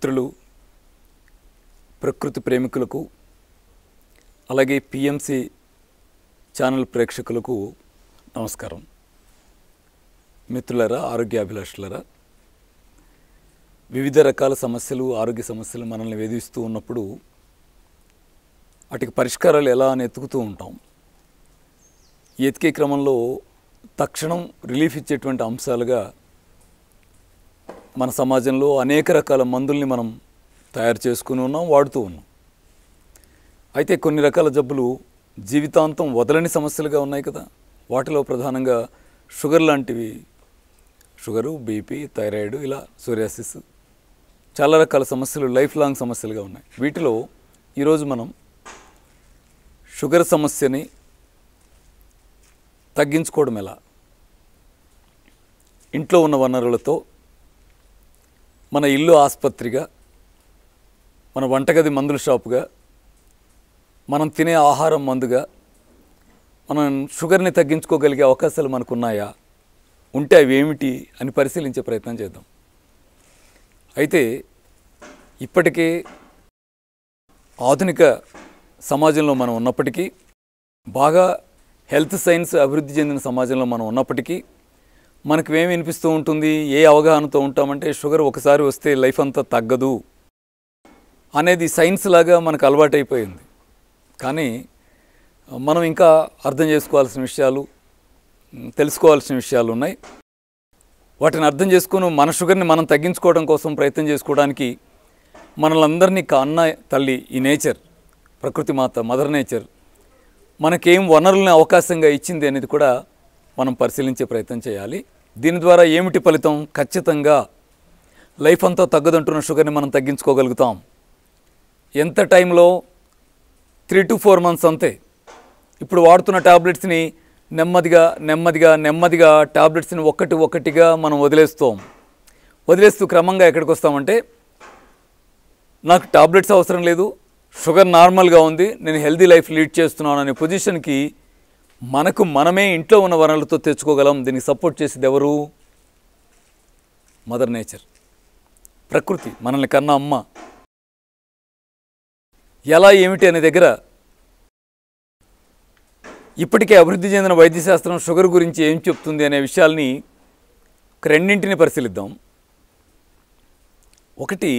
మిత్రులు ప్రకృతి ప్రేమికులకు అలాగే పిఎంసి ఛానల్ ప్రేక్షకులకు నమస్కారం. మిత్రులారా, ఆరోగ్యాభిలాషులారా, వివిధ రకాల సమస్యలు, ఆరోగ్య సమస్యలు మనల్ని వేధిస్తూ ఉన్నప్పుడు వాటికి పరిష్కారాలు ఎలా అని ఎతుకుతూ ఉంటాం. ఈ ఎతికే క్రమంలో తక్షణం రిలీఫ్ ఇచ్చేటువంటి అంశాలుగా మన సమాజంలో అనేక రకాల మందుల్ని మనం తయారు చేసుకుని ఉన్నాం, వాడుతూ ఉన్నాం. అయితే కొన్ని రకాల జబ్బులు జీవితాంతం వదలని సమస్యలుగా ఉన్నాయి కదా. వాటిలో ప్రధానంగా షుగర్ లాంటివి, షుగరు, బీపీ, థైరాయిడ్, ఇలా సోరియాసిస్, చాలా రకాల సమస్యలు లైఫ్ లాంగ్ సమస్యలుగా ఉన్నాయి. వీటిలో ఈరోజు మనం షుగర్ సమస్యని తగ్గించుకోవడం ఎలా, ఇంట్లో ఉన్న వనరులతో మన ఇల్లు ఆసుపత్రిగా, మన వంటగది మందుల షాపుగా, మనం తినే ఆహారం మందుగా మనం షుగర్ని తగ్గించుకోగలిగే అవకాశాలు మనకున్నాయా, ఉంటే అవి ఏమిటి అని పరిశీలించే ప్రయత్నం చేద్దాం. అయితే ఇప్పటికే ఆధునిక సమాజంలో మనం ఉన్నప్పటికీ, బాగా హెల్త్ సైన్స్ అభివృద్ధి చెందిన సమాజంలో మనం ఉన్నప్పటికీ మనకు ఏమి వినిపిస్తూ ఉంటుంది, ఏ అవగాహనతో ఉంటామంటే షుగర్ ఒకసారి వస్తే లైఫ్ అంతా తగ్గదు అనేది సైన్స్ లాగా మనకు అలవాటైపోయింది. కానీ మనం ఇంకా అర్థం చేసుకోవాల్సిన విషయాలు, తెలుసుకోవాల్సిన విషయాలు ఉన్నాయి. వాటిని అర్థం చేసుకుని మన షుగర్ని మనం తగ్గించుకోవడం కోసం ప్రయత్నం చేసుకోవడానికి మనలందరినీ కన్న తల్లి ఈ నేచర్, ప్రకృతి మాత, మదర్ నేచర్ మనకేం వనరులను అవకాశంగా ఇచ్చింది అనేది కూడా మనం పరిశీలించే ప్రయత్నం చేయాలి. దీని ద్వారా ఏమిటి ఫలితం? ఖచ్చితంగా లైఫ్ అంతా తగ్గదంటున్న షుగర్ని మనం తగ్గించుకోగలుగుతాం. ఎంత టైంలో? 3 to 4 months అంతే. ఇప్పుడు వాడుతున్న టాబ్లెట్స్ని నెమ్మదిగా టాబ్లెట్స్ని ఒక్కటిగా మనం వదిలేస్తూ క్రమంగా ఎక్కడికి వస్తామంటే, నాకు టాబ్లెట్స్ అవసరం లేదు, షుగర్ నార్మల్గా ఉంది, నేను హెల్దీ లైఫ్ లీడ్ చేస్తున్నాను అనే పొజిషన్కి మనమే ఇంట్లో ఉన్న వనరులతో తెచ్చుకోగలం. దీనికి సపోర్ట్ చేసేది ఎవరు? మదర్ నేచర్, ప్రకృతి, మనల్ని కన్న అమ్మ. ఎలా ఏమిటి అనే దగ్గర ఇప్పటికే అభివృద్ధి చెందిన వైద్యశాస్త్రం షుగర్ గురించి ఏం చెప్తుంది అనే విషయాల్ని రెండింటిని పరిశీలిద్దాం. ఒకటి,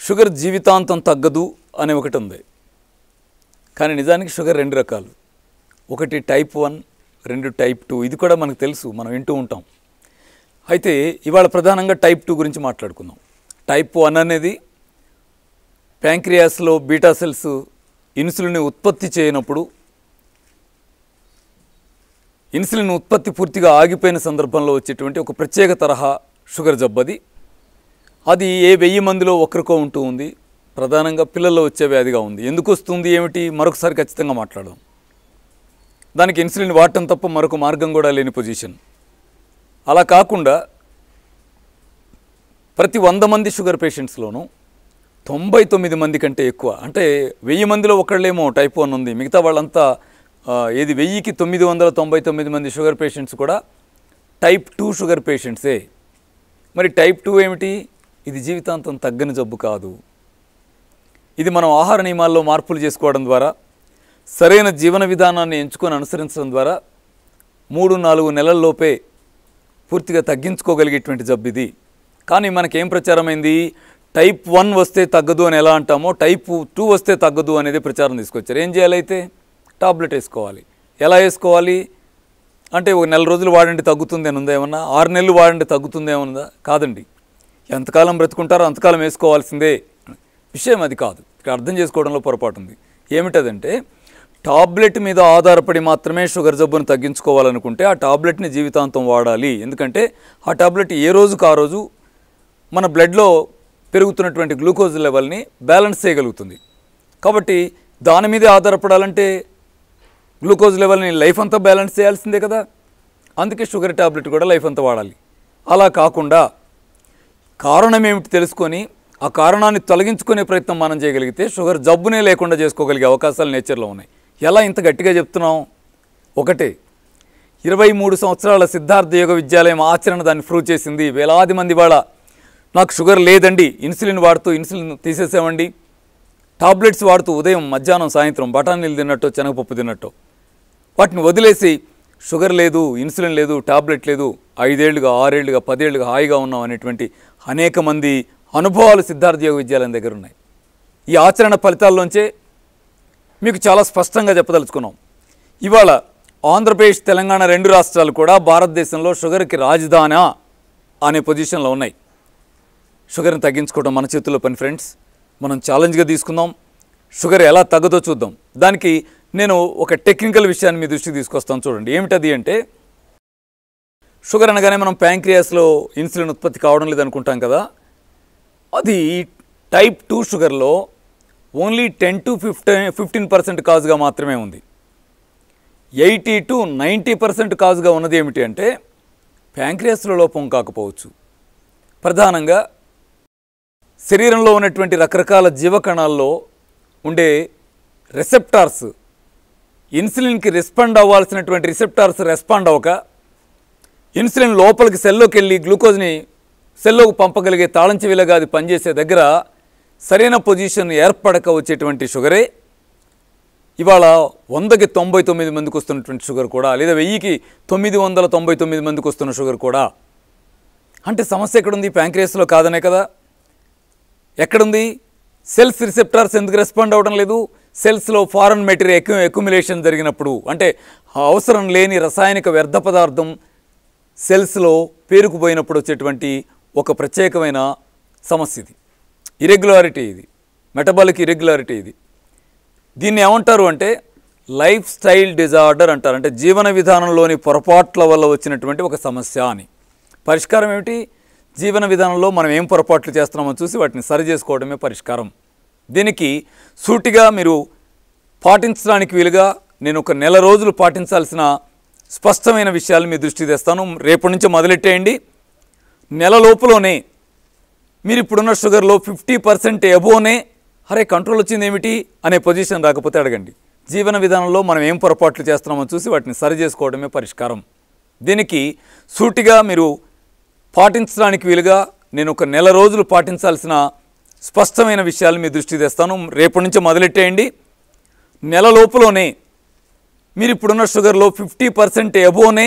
షుగర్ జీవితాంతం తగ్గదు అనే ఒకటి ఉంది. కానీ నిజానికి షుగర్ 2 రకాలు. ఒకటి టైప్ 1, 2 టైప్ 2. ఇది కూడా మనకు తెలుసు, మనం వింటూ ఉంటాం. అయితే ఇవాళ ప్రధానంగా టైప్ 2 గురించి మాట్లాడుకుందాం. టైప్ 1 అనేది ప్యాంక్రియాస్లో బీటా సెల్స్ ఇన్సులిన్ ఉత్పత్తి చేయనప్పుడు, ఇన్సులిన్ ఉత్పత్తి పూర్తిగా ఆగిపోయిన సందర్భంలో వచ్చేటువంటి ఒక ప్రత్యేక తరహా షుగర్ జబ్బది. అది ఏ 1000 మందిలో ఒకరికో ఉంటూ ఉంది. ప్రధానంగా పిల్లల్లో వచ్చే వ్యాధిగా ఉంది. ఎందుకు వస్తుంది, ఏమిటి, మరొకసారి ఖచ్చితంగా మాట్లాడదాం. దానికి ఇన్సులిన్ వాడటం తప్ప మరొక మార్గం కూడా లేని పొజిషన్. అలా కాకుండా ప్రతి 100 మంది షుగర్ పేషెంట్స్లోనూ 99 మంది కంటే ఎక్కువ, అంటే 1000 మందిలో ఒకళ్ళేమో టైప్ 1 ఉంది, మిగతా వాళ్ళంతా 1000కి 999 మంది షుగర్ పేషెంట్స్ కూడా టైప్ 2 షుగర్ పేషెంట్సే. మరి టైప్ 2 ఏమిటి? ఇది జీవితాంతం తగ్గని జబ్బు కాదు. ఇది మనం ఆహార నియమాల్లో మార్పులు చేసుకోవడం ద్వారా, సరైన జీవన విధానాన్ని ఎంచుకొని అనుసరించడం ద్వారా 3-4 నెలల్లోపే పూర్తిగా తగ్గించుకోగలిగేటువంటి జబ్బు ఇది. కానీ మనకేం ప్రచారమైంది? టైప్ 1 వస్తే తగ్గదు అని ఎలా అంటామో, టైప్ 2 వస్తే తగ్గదు అనేది ప్రచారం తీసుకొచ్చారు. ఏం చేయాలైతే? టాబ్లెట్ వేసుకోవాలి. ఎలా వేసుకోవాలి అంటే, 1 నెల రోజులు వాడండి తగ్గుతుంది అని ఉందా ఏమన్నా? 6 నెలలు వాడండి తగ్గుతుంది ఏమన్నా? కాదండి. ఎంతకాలం బ్రతుకుంటారో అంతకాలం వేసుకోవాల్సిందే. విషయం అది కాదు. ఇక్కడ అర్థం చేసుకోవడంలో పొరపాటు ఉంది. ఏమిటదంటే, టాబ్లెట్ మీద ఆధారపడి మాత్రమే షుగర్ జబ్బును తగ్గించుకోవాలనుకుంటే ఆ టాబ్లెట్ని జీవితాంతం వాడాలి. ఎందుకంటే ఆ టాబ్లెట్ ఏ రోజుకు ఆ రోజు మన బ్లడ్లో పెరుగుతున్నటువంటి గ్లూకోజ్ లెవెల్ని బ్యాలెన్స్ చేయగలుగుతుంది. కాబట్టి దాని మీదే ఆధారపడాలంటే గ్లూకోజ్ లెవెల్ని లైఫ్ అంతా బ్యాలెన్స్ చేయాల్సిందే కదా. అందుకే షుగర్ టాబ్లెట్ కూడా లైఫ్ అంతా వాడాలి. అలా కాకుండా కారణం ఏమిటి తెలుసుకొని ఆ కారణాన్ని తొలగించుకునే ప్రయత్నం మనం చేయగలిగితే షుగర్ జబ్బునే లేకుండా చేసుకోగలిగే అవకాశాలు నేచర్లో ఉన్నాయి. ఎలా ఇంత గట్టిగా చెప్తున్నాం? ఒకటే, 23 సంవత్సరాల సిద్ధార్థ యోగ విద్యాలయం ఆచరణ దాన్ని ప్రూవ్ చేసింది. వేలాది మంది వాళ్ళ నాకు షుగర్ లేదండి, ఇన్సులిన్ వాడుతూ ఇన్సులిన్ తీసేసామండి, టాబ్లెట్స్ వాడుతూ ఉదయం మధ్యాహ్నం సాయంత్రం బఠానీలు తిన్నట్టు శనగపప్పు తిన్నట్టు వాటిని వదిలేసి షుగర్ లేదు, ఇన్సులిన్ లేదు, టాబ్లెట్ లేదు, 5 ఏళ్ళుగా 6 ఏళ్ళుగా 10 ఏళ్ళుగా హాయిగా ఉన్నాం అనేటువంటి అనేక మంది అనుభవాలు సిద్ధార్థ యోగ విద్యాలయం దగ్గర ఉన్నాయి. ఈ ఆచరణ ఫలితాల్లోంచే మీకు చాలా స్పష్టంగా చెప్పదలుచుకున్నాం. ఇవాళ ఆంధ్రప్రదేశ్ తెలంగాణ 2 రాష్ట్రాలు కూడా భారతదేశంలో షుగర్కి రాజధాని అనే పొజిషన్లో ఉన్నాయి. షుగర్ని తగ్గించుకోవడం మన చేతుల్లో పని ఫ్రెండ్స్. మనం ఛాలెంజ్గా తీసుకుందాం. షుగర్ ఎలా తగ్గదో చూద్దాం. దానికి నేను ఒక టెక్నికల్ విషయాన్ని మీ దృష్టికి తీసుకొస్తాను. చూడండి ఏమిటది అంటే, షుగర్ అనగానే మనం ప్యాంక్రియాస్లో ఇన్సులిన్ ఉత్పత్తి కావడం లేదనుకుంటాం కదా. అది టైప్ 2 షుగర్లో ఓన్లీ 10 to 15% కాజుగా మాత్రమే ఉంది. 80 to 90% కాజుగా ఉన్నది ఏమిటి అంటే ప్యాంక్రియాస్లో లోపం కాకపోవచ్చు. ప్రధానంగా శరీరంలో ఉన్నటువంటి రకరకాల జీవకణాల్లో ఉండే రిసెప్టార్స్, ఇన్సులిన్కి రెస్పాండ్ అవ్వాల్సినటువంటి రిసెప్టార్స్ రెస్పాండ్ అవ్వక ఇన్సులిన్ లోపలికి సెల్లోకి వెళ్ళి గ్లూకోజ్ని సెల్లోకి పంపగలిగే తాళం చెవిలాగా అది పనిచేసే దగ్గర సరైన పొజిషన్ ఏర్పడక వచ్చేటువంటి షుగరే ఇవాళ 100కి 99 మందికి వస్తున్నటువంటి షుగర్ కూడా, లేదా 1000కి 999 మందికి వస్తున్న షుగర్ కూడా. అంటే సమస్య ఎక్కడుంది? ప్యాంక్రియాస్లో కాదనే కదా. ఎక్కడుంది? సెల్స్ రిసెప్టార్స్ ఎందుకు రెస్పాండ్ అవ్వడం లేదు? సెల్స్లో ఫారెన్ మెటీరియల్ అక్యుములేషన్ జరిగినప్పుడు, అంటే అవసరం లేని రసాయనిక వ్యర్థ పదార్థం సెల్స్లో పేరుకుపోయినప్పుడు వచ్చేటువంటి ఒక ప్రత్యేకమైన సమస్య ఇది. ఇరెగ్యులారిటీ ఇది, మెటబాలిక్ ఇరెగ్యులారిటీ ఇది. దీన్ని ఏమంటారు అంటే లైఫ్ స్టైల్ డిజార్డర్ అంటారు. అంటే జీవన విధానంలోని పొరపాట్ల వల్ల వచ్చినటువంటి ఒక సమస్య అని. పరిష్కారం ఏమిటి? జీవన విధానంలో మనం ఏం పొరపాట్లు చేస్తున్నామో చూసి వాటిని సరి చేసుకోవడమే పరిష్కారం. దీనికి సూటిగా మీరు పాటించడానికి వీలుగా నేను ఒక నెల రోజులు పాటించాల్సిన స్పష్టమైన విషయాలు మీ దృష్టికి తెస్తాను. రేపటి నుంచి మొదలెట్టేయండి. నెల లోపులోనే మీరు ఇప్పుడున్న షుగర్లో 50% ఎబోనే అరే కంట్రోల్ వచ్చింది ఏమిటి అనే పొజిషన్ రాకపోతే అడగండి. జీవన విధానంలో మనం ఏం పొరపాట్లు చేస్తున్నామో చూసి వాటిని సరి చేసుకోవడమే పరిష్కారం. దీనికి సూటిగా మీరు పాటించడానికి వీలుగా నేను ఒక నెల రోజులు పాటించాల్సిన స్పష్టమైన విషయాలు మీ దృష్టికి తెస్తాను. రేపటి నుంచి మొదలెట్టేయండి. నెల లోపులోనే మీరు ఇప్పుడున్న షుగర్లో 50% ఎబోనే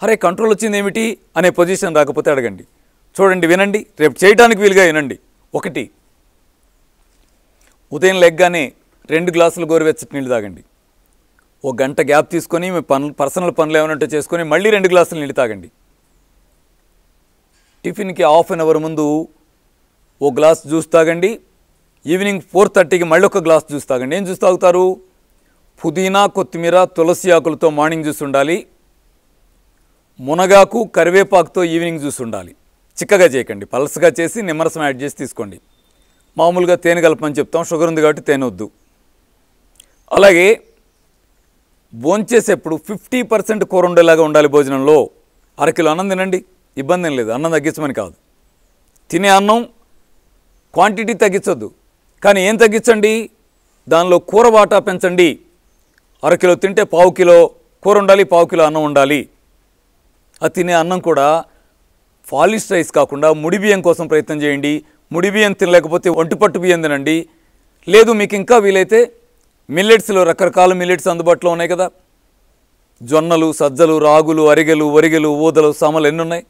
అరే కంట్రోల్ వచ్చింది ఏమిటి అనే పొజిషన్ రాకపోతే అడగండి. చూడండి, వినండి, రేపు చేయడానికి వీలుగా వినండి. 1, ఉదయం లెగ్గానే 2 గ్లాసులు గోరువెచ్చటి నీళ్ళు తాగండి. 1 గంట గ్యాప్ తీసుకొని మీ పర్సనల్ పనులు ఏమైనా చేసుకొని మళ్ళీ 2 గ్లాసులు నీళ్ళు తాగండి. టిఫిన్కి ½ అన్ అవర్ ముందు 1 గ్లాస్ జ్యూస్ తాగండి. ఈవినింగ్ 4:30కి మళ్ళీ 1 గ్లాస్ జ్యూస్ తాగండి. ఏం జ్యూస్ తాగుతారు? పుదీనా, కొత్తిమీర, తులసి ఆకులతో మార్నింగ్ జ్యూస్ ఉండాలి. మునగాకు, కరివేపాకుతో ఈవినింగ్ జ్యూస్ ఉండాలి. చిక్కగా చేయకండి, పలసగా చేసి నిమ్మరసం యాడ్ చేసి తీసుకోండి. మామూలుగా తేనె కలపమని చెప్తాం, షుగర్ ఉంది కాబట్టి తేనె వద్దు. అలాగే భోంచేసేప్పుడు 50% కూర ఉండేలాగా ఉండాలి. భోజనంలో 1/2 కిలో అన్నం తినండి, ఇబ్బంది ఏం లేదు. అన్నం తగ్గించమని కాదు, తినే అన్నం క్వాంటిటీ తగ్గించొద్దు, కానీ ఏం తగ్గించండి? దానిలో కూర వాటా పెంచండి. 1/2 కిలో తింటే 1/4 కిలో కూర ఉండాలి, 1/4 కిలో అన్నం ఉండాలి. ఆ తినే అన్నం కూడా పాలిష్ రైస్ కాకుండా ముడి బియ్యం కోసం ప్రయత్నం చేయండి. ముడి బియ్యం తినలేకపోతే ఒంటిపట్టు బియ్యం తినండి. లేదు మీకు ఇంకా వీలైతే మిల్లెట్స్లో రకరకాల మిల్లెట్స్ అందుబాటులో ఉన్నాయి కదా. జొన్నలు, సజ్జలు, రాగులు, అరిగెలు, వరిగెలు, ఊదలు, సామలు ఎన్ని ఉన్నాయి.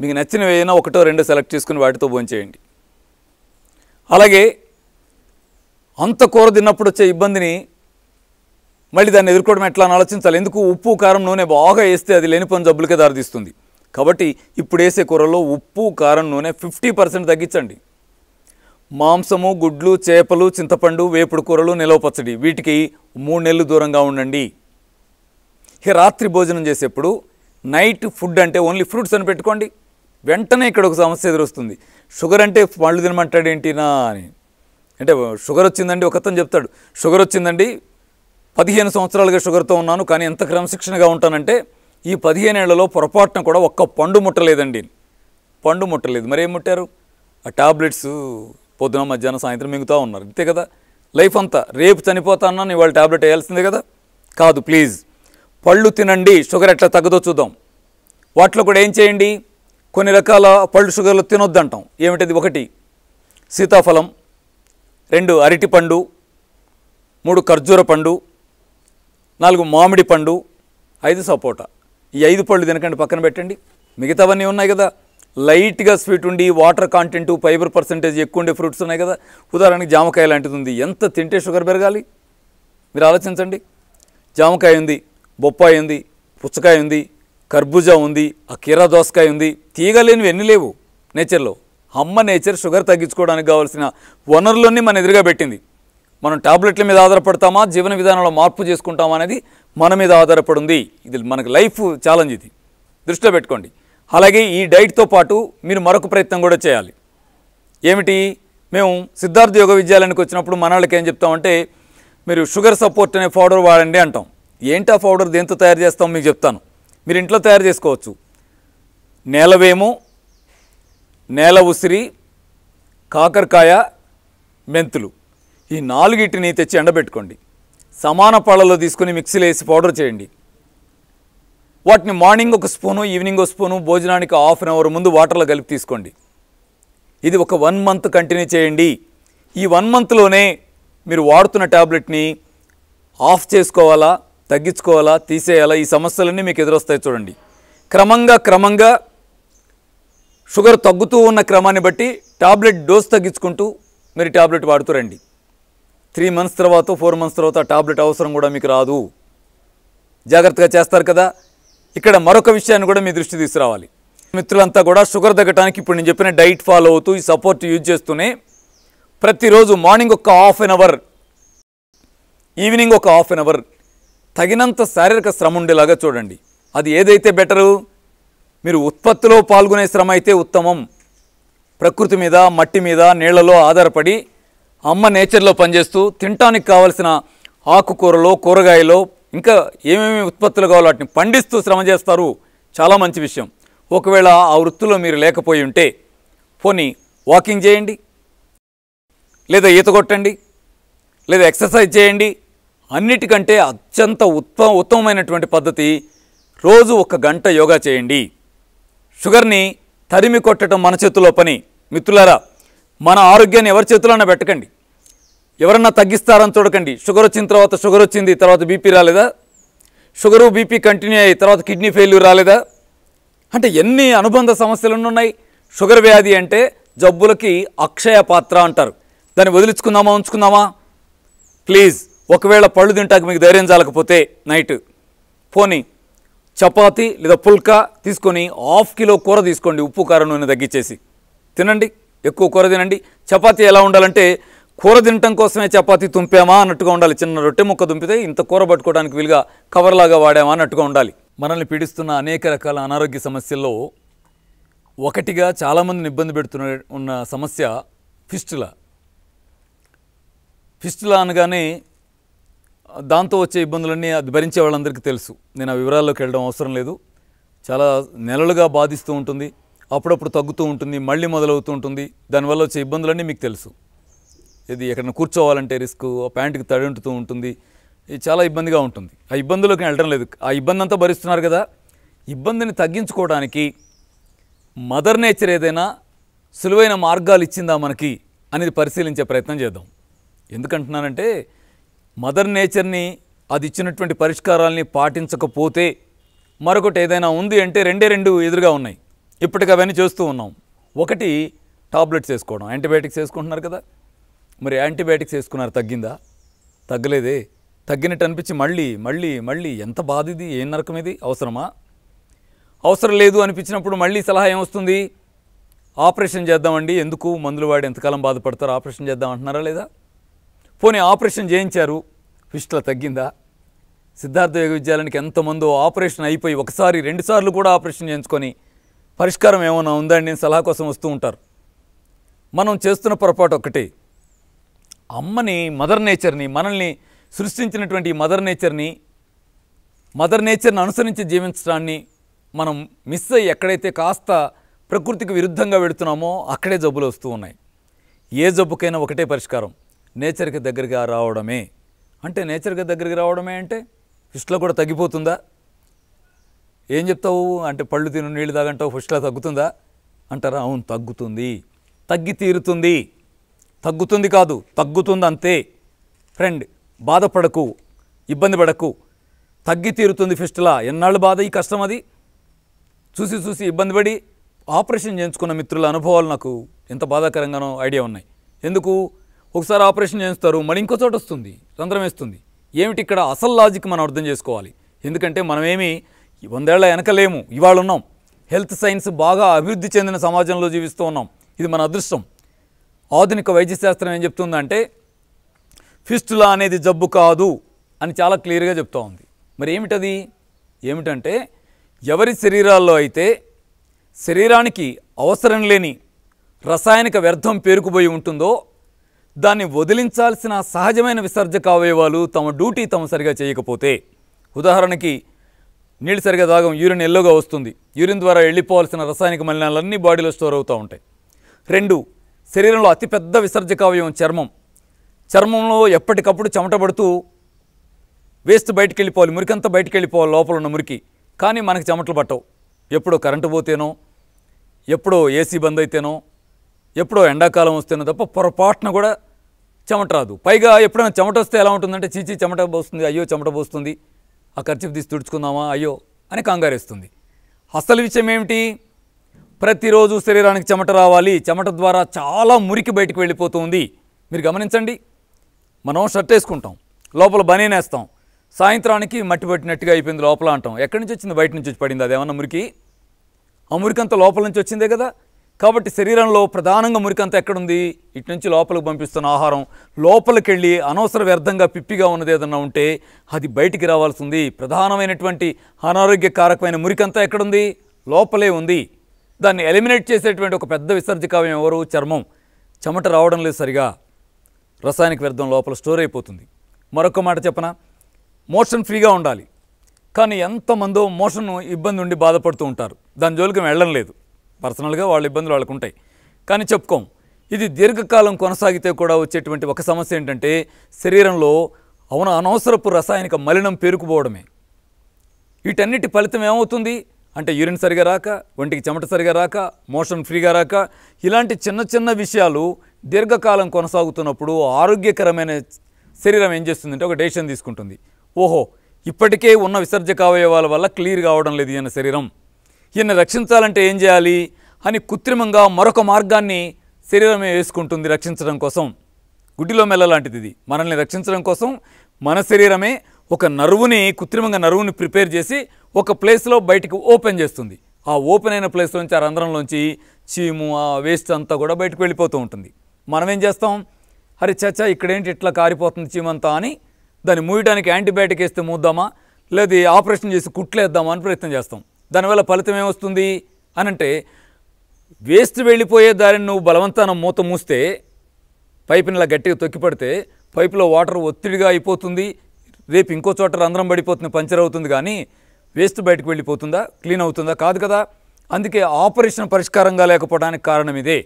మీకు నచ్చినవి ఏదైనా 1 or 2 సెలెక్ట్ చేసుకుని వాటితో భోంచేయండి. అలాగే అంత కూర తిన్నప్పుడు వచ్చే ఇబ్బందిని మళ్ళీ దాన్ని ఎదుర్కోవడం ఎట్లా అని ఆలోచించాలి. ఎందుకు? ఉప్పు, కారం, నూనె బాగా వేస్తే అది లేనిపోని జబ్బులకే దారితీస్తుంది. కాబట్టి ఇప్పుడు వేసే కూరలో ఉప్పు, కారం, నూనె 50% తగ్గించండి. మాంసము, గుడ్లు, చేపలు, చింతపండు, వేపుడు కూరలు, నిలవ పచ్చడి వీటికి 3 నెలలు దూరంగా ఉండండి. ఇక రాత్రి భోజనం చేసేప్పుడు నైట్ ఫుడ్ అంటే ఓన్లీ ఫ్రూట్స్ అని పెట్టుకోండి. వెంటనే ఇక్కడ ఒక సమస్య ఎదురొస్తుంది. షుగర్ అంటే పళ్ళు తినమంటాడేంటినా అని. అంటే షుగర్ వచ్చిందండి, ఒకతను చెప్తాడు, షుగర్ వచ్చిందండి, 15 సంవత్సరాలుగా షుగర్తో ఉన్నాను, కానీ ఎంత క్రమశిక్షణగా ఉంటానంటే ఈ 15 ఏళ్లలో పొరపాటున కూడా ఒక్క పండు ముట్టలేదండి. పండు ముట్టలేదు. మరేం ముట్టారు? ఆ టాబ్లెట్స్ పొద్దున, మధ్యాహ్నం, సాయంత్రం మింగుతూ ఉన్నారు. అంతే కదా లైఫ్ అంతా. రేపు చనిపోతా అన్నా ఇవాళ టాబ్లెట్ వేయాల్సిందే కదా. కాదు, ప్లీజ్ పళ్ళు తినండి. షుగర్ ఎట్లా తగ్గదో చూద్దాం. వాటిలో కూడా ఏం చేయండి? కొన్ని రకాల పళ్ళు షుగర్లు తినొద్దంటాం. ఏమిటది? 1 సీతాఫలం, 2 అరటిపండు, 3 ఖర్జూర పండు, 4 మామిడి పండు, 5 సపోటా. ఈ 5 పళ్ళు తినకండి, పక్కన పెట్టండి. మిగతావన్నీ ఉన్నాయి కదా, లైట్గా స్వీట్ ఉండి వాటర్ కాంటెంట్, ఫైబర్ పర్సెంటేజ్ ఎక్కువ ఉండే ఫ్రూట్స్ ఉన్నాయి కదా. ఉదాహరణకి జామకాయ లాంటిది ఉంది. ఎంత తింటే షుగర్ పెరగాలి మీరు ఆలోచించండి. జామకాయ ఉంది, బొప్పాయి ఉంది, పుచ్చకాయ ఉంది, కర్బూజా ఉంది, ఆ కీరా దోసకాయ ఉంది. తీయగలేనివి ఎన్ని లేవు నేచర్లో. అమ్మ నేచర్ షుగర్ తగ్గించుకోవడానికి కావాల్సిన వనరులన్నీ మన ఎదురుగా పెట్టింది. మనం టాబ్లెట్ల మీద ఆధారపడతామా, జీవన విధానంలో మార్పు చేసుకుంటామా అనేది మన మీద ఆధారపడింది. ఇది మనకు లైఫ్ ఛాలెంజ్, ఇది దృష్టిలో పెట్టుకోండి. అలాగే ఈ డైట్తో పాటు మీరు మరొక ప్రయత్నం కూడా చేయాలి. ఏమిటి? మేము సిద్ధార్థ యోగ విద్యాలయానికి వచ్చినప్పుడు మన వాళ్ళకి ఏం చెప్తామంటే, మీరు షుగర్ సపోర్ట్ అనే పౌడర్ వాడండి అంటాం. ఏంటి ఆ పౌడర్, దేంతో తయారు చేస్తాం మీకు చెప్తాను. మీరు ఇంట్లో తయారు చేసుకోవచ్చు. నేలవేము, నేల ఉసిరి, కాకరకాయ, మెంతులు, ఈ 4 తెచ్చి ఎండబెట్టుకోండి. సమాన పళ్ళలో తీసుకుని మిక్సీలో వేసి పౌడర్ చేయండి. వాటిని మార్నింగ్ 1 స్పూను, ఈవినింగ్ 1 స్పూను, భోజనానికి ½ అన్ అవర్ ముందు వాటర్లో కలిపి తీసుకోండి. ఇది ఒక 1 మంత్ కంటిన్యూ చేయండి. ఈ 1 మంత్లోనే మీరు వాడుతున్న ట్యాబ్లెట్ని ఆఫ్ చేసుకోవాలా, తగ్గించుకోవాలా, తీసేయాలా, ఈ సమస్యలన్నీ మీకు ఎదురొస్తాయి. చూడండి, క్రమంగా షుగర్ తగ్గుతూ ఉన్న క్రమాన్ని బట్టి టాబ్లెట్ డోస్ తగ్గించుకుంటూ మీరు టాబ్లెట్ వాడుతూ రండి. 3 మంత్స్ తర్వాత, 4 మంత్స్ తర్వాత టాబ్లెట్ అవసరం కూడా మీకు రాదు. జాగ్రత్తగా చేస్తారు కదా. ఇక్కడ మరొక విషయాన్ని కూడా మీ దృష్టి తీసుకురావాలి. మిత్రులంతా కూడా షుగర్ తగ్గడానికి ఇప్పుడు నేను చెప్పిన డైట్ ఫాలో అవుతూ, ఈ సపోర్ట్ యూజ్ చేస్తూనే ప్రతిరోజు మార్నింగ్ ఒక ½ అన్ అవర్, ఈవినింగ్ ఒక ½ అన్ అవర్ తగినంత శారీరక శ్రమ ఉండేలాగా చూడండి. అది ఏదైతే బెటరు, మీరు ఉత్పత్తిలో పాల్గొనే శ్రమ అయితే ఉత్తమం. ప్రకృతి మీద, మట్టి మీద, నీళ్లలో ఆధారపడి అమ్మ నేచర్లో పనిచేస్తూ తినటానికి కావలసిన ఆకుకూరలో, కూరగాయలో, ఇంకా ఏమేమి ఉత్పత్తులు కావాలో వాటిని పండిస్తూ శ్రమ చేస్తారు. చాలా మంచి విషయం. ఒకవేళ ఆ వృత్తిలో మీరు లేకపోయి ఉంటే పోనీ వాకింగ్ చేయండి, లేదా ఈత కొట్టండి, లేదా ఎక్సర్సైజ్ చేయండి. అన్నిటికంటే అత్యంత ఉత్తమమైనటువంటి పద్ధతి రోజు 1 గంట యోగా చేయండి. షుగర్ని తరిమి కొట్టడం మన చేతుల్లో పని. మిత్రులారా, మన ఆరోగ్యాన్ని ఎవరి చేతులన్నా పెట్టకండి. ఎవరన్నా తగ్గిస్తారని చూడకండి. షుగర్ వచ్చిన తర్వాత షుగర్ వచ్చింది, తర్వాత బీపీ రాలేదా? షుగరు బీపీ కంటిన్యూ అయ్యి తర్వాత కిడ్నీ ఫెయిల్యూర్ రాలేదా? అంటే ఎన్ని అనుబంధ సమస్యలు ఉన్నాయి. షుగర్ వ్యాధి అంటే జబ్బులకి అక్షయ పాత్ర అంటారు. దాన్ని వదిలించుకుందామా, ఉంచుకుందామా? ప్లీజ్, ఒకవేళ పళ్ళు తింటాక మీకు ధైర్యం చాలకపోతే నైట్ పోనీ చపాతీ లేదా పుల్కా తీసుకొని ½ కిలో కూర తీసుకోండి, ఉప్పు కారం నూనె తగ్గించేసి తినండి. ఎక్కువ కూర తినండి. చపాతీ ఎలా ఉండాలంటే, కూర తినటం కోసమే చపాతీ తుంపామా అన్నట్టుగా ఉండాలి. చిన్న రొట్టె ముక్క తుంపితే ఇంత కూర పట్టుకోవడానికి వీలుగా కవర్లాగా వాడామా అన్నట్టుగా ఉండాలి. మనల్ని పీడిస్తున్న అనేక రకాల అనారోగ్య సమస్యల్లో ఒకటిగా చాలామందిని ఇబ్బంది ఉన్న సమస్య ఫిస్టులా. ఫిస్టులా అనగానే దాంతో వచ్చే ఇబ్బందులన్నీ అది భరించే వాళ్ళందరికీ తెలుసు. నేను ఆ వివరాల్లోకి వెళ్ళడం అవసరం లేదు. చాలా నెలలుగా బాధిస్తూ ఉంటుంది, అప్పుడప్పుడు తగ్గుతూ ఉంటుంది, మళ్ళీ మొదలవుతూ ఉంటుంది. దానివల్ల వచ్చే ఇబ్బందులన్నీ మీకు తెలుసు. ఇది ఎక్కడైనా కూర్చోవాలంటే రిస్క్, ప్యాంటుకి తడుంటుతూ ఉంటుంది, ఇది చాలా ఇబ్బందిగా ఉంటుంది. ఆ ఇబ్బందులోకి వెళ్ళడం లేదు. ఆ ఇబ్బంది అంతా భరిస్తున్నారు కదా. ఇబ్బందిని తగ్గించుకోవడానికి మదర్ నేచర్ ఏదైనా సులువైన మార్గాలు ఇచ్చిందా మనకి అనేది పరిశీలించే ప్రయత్నం చేద్దాం. ఎందుకంటున్నానంటే, మదర్ నేచర్ని అది ఇచ్చినటువంటి పరిష్కారాలని పాటించకపోతే మరొకటి ఏదైనా ఉంది అంటే రెండు ఎదురుగా ఉన్నాయి. ఇప్పటికి అవన్నీ చేస్తూ ఉన్నాం. ఒకటి టాబ్లెట్స్ వేసుకోవడం, యాంటీబయాటిక్స్ వేసుకుంటున్నారు కదా. మరి యాంటీబయాటిక్స్ వేసుకున్నారు, తగ్గిందా? తగ్గలేదే. తగ్గినట్టు అనిపించి మళ్ళీ ఎంత బాధ ఇది, ఏం నరకం ఇది, అవసరమా? అవసరం లేదు అనిపించినప్పుడు మళ్ళీ సలహా ఏమొస్తుంది? ఆపరేషన్ చేద్దామండి, ఎందుకు మందులు వాడి ఎంతకాలం బాధపడతారు, ఆపరేషన్ చేద్దాం అంటున్నారా లేదా? పోనీ ఆపరేషన్ చేయించారు, ఫిస్టులా తగ్గిందా? సిద్ధార్థ యోగ విద్యాలయానికి ఎంతమందో ఆపరేషన్ అయిపోయి 1 సారి 2 సార్లు కూడా ఆపరేషన్ చేయించుకొని పరిష్కారం ఏమైనా ఉందండి నేను సలహా కోసం వస్తూ ఉంటారు. మనం చేస్తున్న పొరపాటు ఒక్కటే, అమ్మని, మదర్ నేచర్ని, మనల్ని సృష్టించినటువంటి మదర్ నేచర్ని అనుసరించి జీవించడాన్ని మనం మిస్ అయ్యి ఎక్కడైతే కాస్త ప్రకృతికి విరుద్ధంగా వెళుతున్నామో అక్కడే జబ్బులు వస్తూ ఉన్నాయి. ఏ జబ్బుకైనా ఒకటే పరిష్కారం, నేచర్కి దగ్గరగా రావడమే. అంటే నేచర్కి దగ్గరికి రావడమే అంటే ఫిస్టులో కూడా తగ్గిపోతుందా? ఏం చెప్తావు అంటే, పళ్ళు తిను నీళ్ళు తాగంటావు, ఫిస్టులో తగ్గుతుందా? అంటారా? అవును, తగ్గుతుంది, తగ్గి తీరుతుంది. తగ్గుతుంది కాదు, తగ్గుతుంది అంతే. ఫ్రెండ్, బాధపడకు, ఇబ్బంది పడకు, తగ్గి తీరుతుంది ఫిస్టులా. ఎన్నాళ్ళు బాధ, ఈ కష్టం, అది చూసి చూసి ఇబ్బంది పడి ఆపరేషన్ చేయించుకున్న మిత్రుల అనుభవాలు నాకు ఎంత బాధాకరంగానో ఐడియా ఉన్నాయి. ఎందుకు? ఒకసారి ఆపరేషన్ చేస్తారు, మళ్ళీ ఇంకో చోట వస్తుంది, రంధ్రం వేస్తుంది. ఏమిటి ఇక్కడ అసలు లాజిక్ మనం అర్థం చేసుకోవాలి. ఎందుకంటే మనమేమి 100 ఏళ్ల వెనకలేము, ఇవాళ ఉన్నాం. హెల్త్ సైన్స్ బాగా అభివృద్ధి చెందిన సమాజంలో జీవిస్తూ ఉన్నాం. ఇది మన అదృష్టం. ఆధునిక వైద్యశాస్త్రం ఏం చెప్తుందంటే ఫిస్టులా అనేది జబ్బు కాదు అని చాలా క్లియర్గా చెప్తూ ఉంది. మరి ఏమిటది? ఏమిటంటే ఎవరి శరీరాల్లో అయితే శరీరానికి అవసరం లేని రసాయనిక వ్యర్థం పేరుకుపోయి ఉంటుందో దాన్ని వదిలించాల్సిన సహజమైన విసర్జక అవయవాలు తమ డ్యూటీ తమ సరిగా చేయకపోతే, ఉదాహరణకి నీళ్ళు సరిగా తాగం, యూరిన్ ఎల్లోగా వస్తుంది, యూరిన్ ద్వారా వెళ్ళిపోవాల్సిన రసాయనిక మలినాలన్నీ బాడీలో స్టోర్ అవుతూ ఉంటాయి. 2, శరీరంలో అతిపెద్ద విసర్జక అవయవం చర్మం. చర్మంలో ఎప్పటికప్పుడు చెమట పడుతూ వేస్ట్ బయటికి వెళ్ళిపోవాలి, మురికంతా బయటికి వెళ్ళిపోవాలి, లోపల ఉన్న మురికి. కానీ మనకి చెమటలు పట్టవు. ఎప్పుడో కరెంటు పోతేనో, ఎప్పుడో ఏసీ బంద్ అయితేనో, ఎప్పుడో ఎండాకాలం వస్తేనో తప్ప పొరపాటున కూడా చెమట రాదు. పైగా ఎప్పుడైనా చెమట వస్తే ఎలా ఉంటుందంటే, చీచీ చెమట పోస్తుంది, అయ్యో చెమట పోస్తుంది, ఆ ఖర్చు తీసి తుడుచుకుందామా అయ్యో అని కంగారేస్తుంది. అసలు విషయం ఏమిటి? ప్రతిరోజు శరీరానికి చెమట రావాలి. చెమట ద్వారా చాలా మురికి బయటికి వెళ్ళిపోతుంది. మీరు గమనించండి, మనం షర్ట్ వేసుకుంటాం, లోపల బనీన్ వేస్తాం, సాయంత్రానికి మట్టి పట్టినట్టుగా అయిపోయింది లోపల అంటాం. ఎక్కడి నుంచి వచ్చింది? బయట నుంచి వచ్చి పడింది. అదేమన్నా మురికి? ఆ మురికంతా లోపల నుంచి వచ్చిందే కదా. కాబట్టి శరీరంలో ప్రధానంగా మురికంతా ఎక్కడుంది? ఇటు నుంచి లోపలికి పంపిస్తున్న ఆహారం లోపలికి వెళ్ళి అనవసర వ్యర్థంగా పిప్పిగా ఉన్నది ఏదన్నా ఉంటే అది బయటికి రావాల్సి ఉంది. ప్రధానమైనటువంటి అనారోగ్యకారకమైన మురికంతా ఎక్కడుంది? లోపలే ఉంది. దాన్ని ఎలిమినేట్ చేసేటువంటి ఒక పెద్ద విసర్జకవయం ఎవరు? చర్మం. చెమట రావడం లేదు సరిగా, రసాయనిక వ్యర్థం లోపల స్టోర్ అయిపోతుంది. మరొక మాట చెప్పనా, మోషన్ ఫ్రీగా ఉండాలి. కానీ ఎంతమందో మోషన్ ఇబ్బంది ఉండి బాధపడుతూ ఉంటారు. దాని జోలికి వెళ్ళడం లేదు. పర్సనల్గా వాళ్ళ ఇబ్బందులు వాళ్ళకు ఉంటాయి, కానీ చెప్పుకోం. ఇది దీర్ఘకాలం కొనసాగితే కూడా వచ్చేటువంటి ఒక సమస్య ఏంటంటే శరీరంలో అనవసరపు రసాయనిక మలినం పేరుకుపోవడమే. వీటన్నిటి ఫలితం ఏమవుతుంది అంటే యూరిన్ సరిగా రాక, ఒంటికి చెమట సరిగా రాక, మోషన్ ఫ్రీగా రాక, ఇలాంటి చిన్న చిన్న విషయాలు దీర్ఘకాలం కొనసాగుతున్నప్పుడు ఆరోగ్యకరమైన శరీరం ఏం చేస్తుందంటే ఒక డెసిషన్ తీసుకుంటుంది. ఓహో, ఇప్పటికే ఉన్న విసర్జక అవయవాల వల్ల క్లియర్ కావడం లేదు ఈయన శరీరం, ఈయన రక్షించాలంటే ఏం చేయాలి అని కృత్రిమంగా మరొక మార్గాన్ని శరీరమే వేసుకుంటుంది రక్షించడం కోసం. గుడ్డిలో మెల్ల లాంటిది ఇది. మనల్ని రక్షించడం కోసం మన శరీరమే ఒక కృత్రిమంగా నరువుని ప్రిపేర్ చేసి ఒక ప్లేస్లో బయటికి ఓపెన్ చేస్తుంది. ఆ ఓపెన్ అయిన ప్లేస్లోంచి, ఆ రంధ్రంలోంచి చీము, ఆ వేస్ట్ అంతా కూడా బయటకు వెళ్ళిపోతూ ఉంటుంది. మనం ఏం చేస్తాం? అరే చచ్చా, ఇక్కడేంటి ఇట్లా కారిపోతుంది చీమంతా అని దాన్ని మూయడానికి యాంటీబయాటిక్ వేస్తే మూద్దామా, లేదా ఆపరేషన్ చేసి కుట్లేద్దామా అని ప్రయత్నం చేస్తాం. దానివల్ల ఫలితం ఏమొస్తుంది అని అంటే, వేస్ట్ వెళ్ళిపోయే దారిని నువ్వు బలవంతాన మూత మూస్తే, పైపుని ఇలా గట్టిగా తొక్కిపడితే పైపులో వాటర్ ఒత్తిడిగా అయిపోతుంది, రేపు ఇంకో చోట రంధ్రం పడిపోతుంది, పంచర్ అవుతుంది. కానీ వేస్ట్ బయటకు వెళ్ళిపోతుందా? క్లీన్ అవుతుందా? కాదు కదా. అందుకే ఆపరేషన్ పరిష్కారంగా లేకపోవడానికి కారణం ఇదే.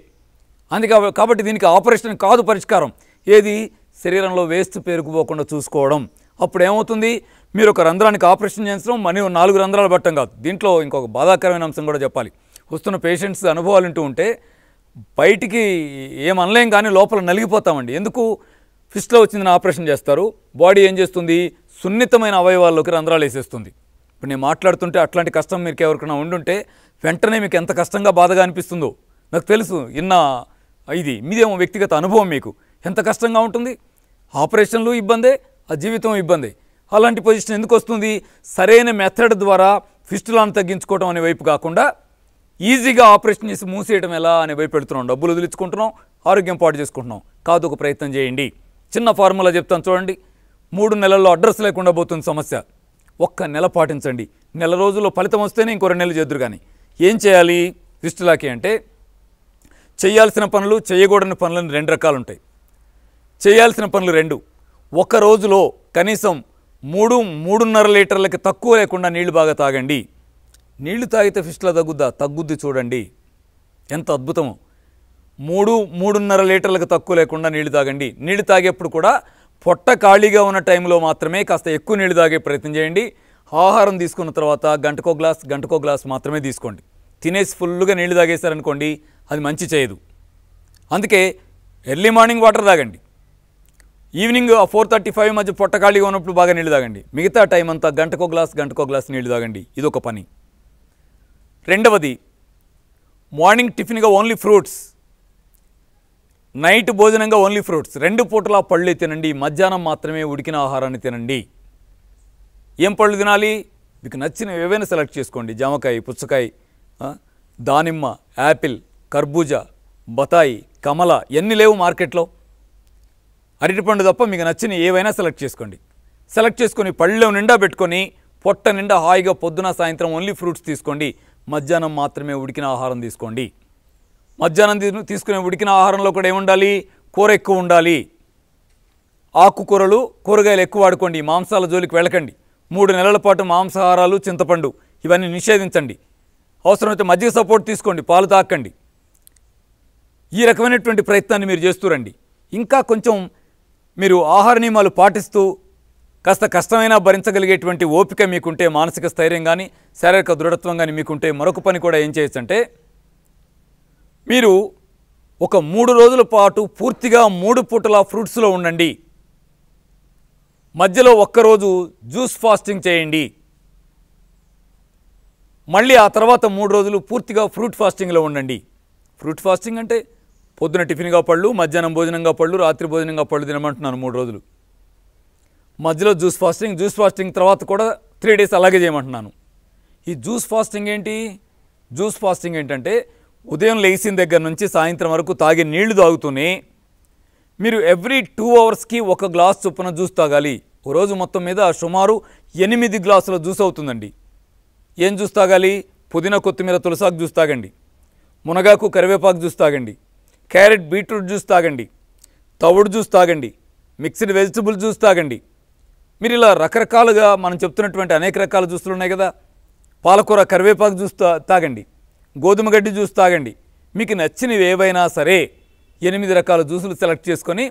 కాబట్టి దీనికి ఆపరేషన్ కాదు పరిష్కారం. ఏది? శరీరంలో వేస్ట్ పేరుకుపోకుండా చూసుకోవడం. అప్పుడు ఏమవుతుంది? మీరు ఒక రంధ్రానికి ఆపరేషన్ చేయించడం మనీ 4 రంధ్రాలు పట్టడం కాదు. దీంట్లో ఇంకొక బాధాకరమైన అంశం కూడా చెప్పాలి. వస్తున్న పేషెంట్స్ అనుభవాలు వింటూ ఉంటే బయటికి ఏమనలేం, కానీ లోపల నలిగిపోతామండి. ఎందుకు? ఫిస్ట్లో వచ్చిందని ఆపరేషన్ చేస్తారు, బాడీ ఏం చేస్తుంది? సున్నితమైన అవయవాల్లోకి రంధ్రాలు వేసేస్తుంది. ఇప్పుడు నేను మాట్లాడుతుంటే అట్లాంటి కష్టం మీకు ఎవరికైనా ఉండుంటే వెంటనే మీకు ఎంత కష్టంగా బాధగా అనిపిస్తుందో నాకు తెలుసు. ఇది మీదేమో వ్యక్తిగత అనుభవం, మీకు ఎంత కష్టంగా ఉంటుంది. ఆపరేషన్లు ఇబ్బందే, ఆ జీవితం ఇబ్బందే. అలాంటి పొజిషన్ ఎందుకు వస్తుంది? సరైన మెథడ్ ద్వారా ఫిస్టులాను తగ్గించుకోవడం అనే వైపు కాకుండా ఈజీగా ఆపరేషన్ చేసి మూసేయడం ఎలా అనే వైపు పెడుతున్నాం. డబ్బులు వదిలించుకుంటున్నాం, ఆరోగ్యం పాటు చేసుకుంటున్నాం. కాదు, ఒక ప్రయత్నం చేయండి. చిన్న ఫార్ములా చెప్తాను చూడండి. 3 నెలల్లో అడ్రస్ లేకుండా పోతుంది సమస్య. 1 నెల పాటించండి. నెల రోజుల్లో ఫలితం వస్తేనే ఇంకో 2 నెలలు చేద్దురు. కానీ ఏం చేయాలి ఫిస్టులాకి అంటే, చేయాల్సిన పనులు, చేయకూడని పనులని 2 రకాలు ఉంటాయి. చేయాల్సిన పనులు 2. ఒక రోజులో కనీసం 3-3.5 లీటర్లకి తక్కువ లేకుండా నీళ్లు బాగా తాగండి. నీళ్లు తాగితే ఫిస్టులా తగ్గుద్ది చూడండి, ఎంత అద్భుతమో. 3-3.5 లీటర్లకు తక్కువ లేకుండా నీళ్లు తాగండి. నీళ్లు తాగేప్పుడు కూడా పొట్ట ఖాళీగా ఉన్న టైంలో మాత్రమే కాస్త ఎక్కువ నీళ్లు తాగే ప్రయత్నం చేయండి. ఆహారం తీసుకున్న తర్వాత గంటకో గ్లాస్ మాత్రమే తీసుకోండి. తినేసి ఫుల్గా నీళ్లు తాగేశారనుకోండి, అది మంచి చేయదు. అందుకే ఎర్లీ మార్నింగ్ వాటర్ తాగండి, ఈవినింగ్ 4:35 మధ్య పొట్ట ఖాళీగా ఉన్నప్పుడు బాగా నీళ్లు తాగండి. మిగతా టైం అంతా గంటకో గ్లాస్ నీళ్లు తాగండి. ఇదొక పని. రెండవది, మార్నింగ్ టిఫిన్గా ఓన్లీ ఫ్రూట్స్, నైట్ భోజనంగా ఓన్లీ ఫ్రూట్స్. 2 పూటలా పళ్ళు తినండి. మధ్యాహ్నం మాత్రమే ఉడికిన ఆహారాన్ని తినండి. ఏం పళ్ళు తినాలి? మీకు నచ్చిన ఏవైనా సెలెక్ట్ చేసుకోండి. జామకాయ, పుచ్చకాయ, దానిమ్మ, యాపిల్, కర్బూజా, బతాయి, కమల, ఎన్ని లేవు మార్కెట్లో. అరటిపండు తప్ప మీకు నచ్చిన ఏవైనా సెలెక్ట్ చేసుకోండి. సెలెక్ట్ చేసుకొని పళ్ళె నిండా పెట్టుకొని పొట్ట నిండా హాయిగా పొద్దున సాయంత్రం ఓన్లీ ఫ్రూట్స్ తీసుకోండి. మధ్యాహ్నం మాత్రమే ఉడికిన ఆహారం తీసుకోండి. మధ్యాహ్నం తీసుకునే ఉడికిన ఆహారంలో కూడా ఏముండాలి? కూర ఎక్కువ ఉండాలి. ఆకుకూరలు, కూరగాయలు ఎక్కువ వాడుకోండి. మాంసాల జోలికి వెళ్ళకండి. 3 నెలల పాటు మాంసాహారాలు, చింతపండు ఇవన్నీ నిషేధించండి. అవసరమైతే మజ్జిగ సపోర్ట్ తీసుకోండి, పాలు తాకండి. ఈ రకమైనటువంటి ప్రయత్నాన్ని మీరు చేస్తూరండి. ఇంకా కొంచెం మీరు ఆహార నియమాలు పాటిస్తూ కాస్త కష్టమైనా భరించగలిగేటువంటి ఓపిక మీకుంటే, మానసిక స్థైర్యం కానీ శారీరక దృఢత్వం కానీ మీకుంటే, మరొక పని కూడా ఏం చేయొచ్చంటే, మీరు ఒక 3 రోజుల పాటు పూర్తిగా 3 పూటల ఫ్రూట్స్లో ఉండండి. మధ్యలో ఒక్కరోజు జ్యూస్ ఫాస్టింగ్ చేయండి. మళ్ళీ ఆ తర్వాత 3 రోజులు పూర్తిగా ఫ్రూట్ ఫాస్టింగ్లో ఉండండి. ఫ్రూట్ ఫాస్టింగ్ అంటే పొద్దున టిఫిన్గా పళ్ళు, మధ్యాహ్నం భోజనంగా పళ్ళు, రాత్రి భోజనంగా పళ్ళు తినమంటున్నాను 3 రోజులు. మధ్యలో జ్యూస్ ఫాస్టింగ్ తర్వాత కూడా 3 డేస్ అలాగే చేయమంటున్నాను. ఈ జ్యూస్ ఫాస్టింగ్ ఏంటి? జ్యూస్ ఫాస్టింగ్ ఏంటంటే, ఉదయం లేచిన దగ్గర నుంచి సాయంత్రం వరకు తాగే నీళ్లు తాగుతూనే మీరు ఎవ్రీ 2 అవర్స్కి 1 గ్లాస్ చొప్పున జ్యూస్ తాగాలి. ఒక రోజు మొత్తం మీద సుమారు 8 గ్లాసుల జ్యూస్ అవుతుందండి. ఏం జ్యూస్ తాగాలి? పుదీనా, కొత్తిమీర, తులసాకు జ్యూస్ తాగండి. మునగాకు, కరివేపాకు జ్యూస్ తాగండి. క్యారెట్, బీట్రూట్ జ్యూస్ తాగండి. తవుడు జ్యూస్ తాగండి. మిక్స్డ్ వెజిటబుల్ జ్యూస్ తాగండి. మీరు ఇలా రకరకాలుగా మనం చెప్తున్నటువంటి అనేక రకాల జ్యూసులు ఉన్నాయి కదా. పాలకూర, కరివేపాకు జ్యూస్ తాగండి. గోధుమ గడ్డి జ్యూస్ తాగండి. మీకు నచ్చినవి ఏవైనా సరే 8 రకాల జ్యూసులు సెలెక్ట్ చేసుకొని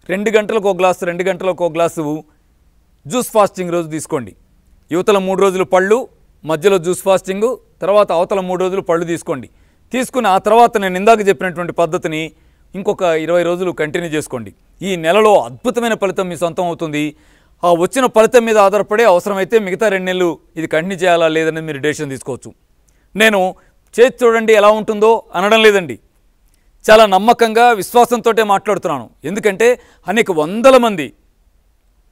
2 గంటలకు 1 గ్లాసు, 2 గంటలకు 1 గ్లాసు జ్యూస్ ఫాస్టింగ్ రోజు తీసుకోండి. యువతల 3 రోజులు పళ్ళు, మధ్యలో జ్యూస్ ఫాస్టింగు, తర్వాత అవతల 3 రోజులు పళ్ళు తీసుకోండి. తీసుకుని ఆ తర్వాత నేను ఇందాక చెప్పినటువంటి పద్ధతిని ఇంకొక 20 రోజులు కంటిన్యూ చేసుకోండి. ఈ నెలలో అద్భుతమైన ఫలితం మీ సొంతం అవుతుంది. ఆ వచ్చిన ఫలితం మీద ఆధారపడే అవసరమైతే మిగతా 2 నెలలు ఇది కంటిన్యూ చేయాలా లేదని మీరు డెసిషన్ తీసుకోవచ్చు. నేను చేసి చూడండి ఎలా ఉంటుందో అనడం లేదండి. చాలా నమ్మకంగా, విశ్వాసంతో మాట్లాడుతున్నాను. ఎందుకంటే అనేక వందల మంది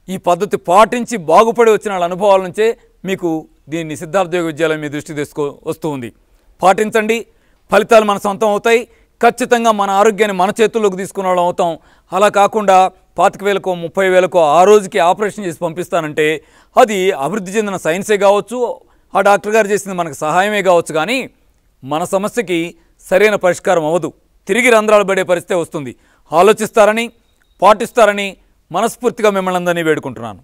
ఈ పద్ధతి పాటించి బాగుపడి వచ్చిన వాళ్ళ అనుభవాల నుంచే మీకు దీన్ని సిద్ధార్థ యోగ విద్యాలయం మీ దృష్టి వస్తూ ఉంది. పాటించండి, ఫలితాలు మన సొంతం అవుతాయి. ఖచ్చితంగా మన ఆరోగ్యాన్ని మన చేతుల్లోకి తీసుకునే వాళ్ళం అవుతాం. అలా కాకుండా 25,000కో 30,000కో ఆ రోజుకి ఆపరేషన్ చేసి పంపిస్తానంటే అది అభివృద్ధి చెందిన సైన్సే కావచ్చు, ఆ డాక్టర్ గారు చేసింది మనకు సహాయమే కావచ్చు, కానీ మన సమస్యకి సరైన పరిష్కారం అవ్వదు. తిరిగి రంధ్రాలు పడే పరిస్థితి వస్తుంది. ఆలోచిస్తారని, పాటిస్తారని మనస్ఫూర్తిగా మిమ్మల్ని అందరినీ వేడుకుంటున్నాను.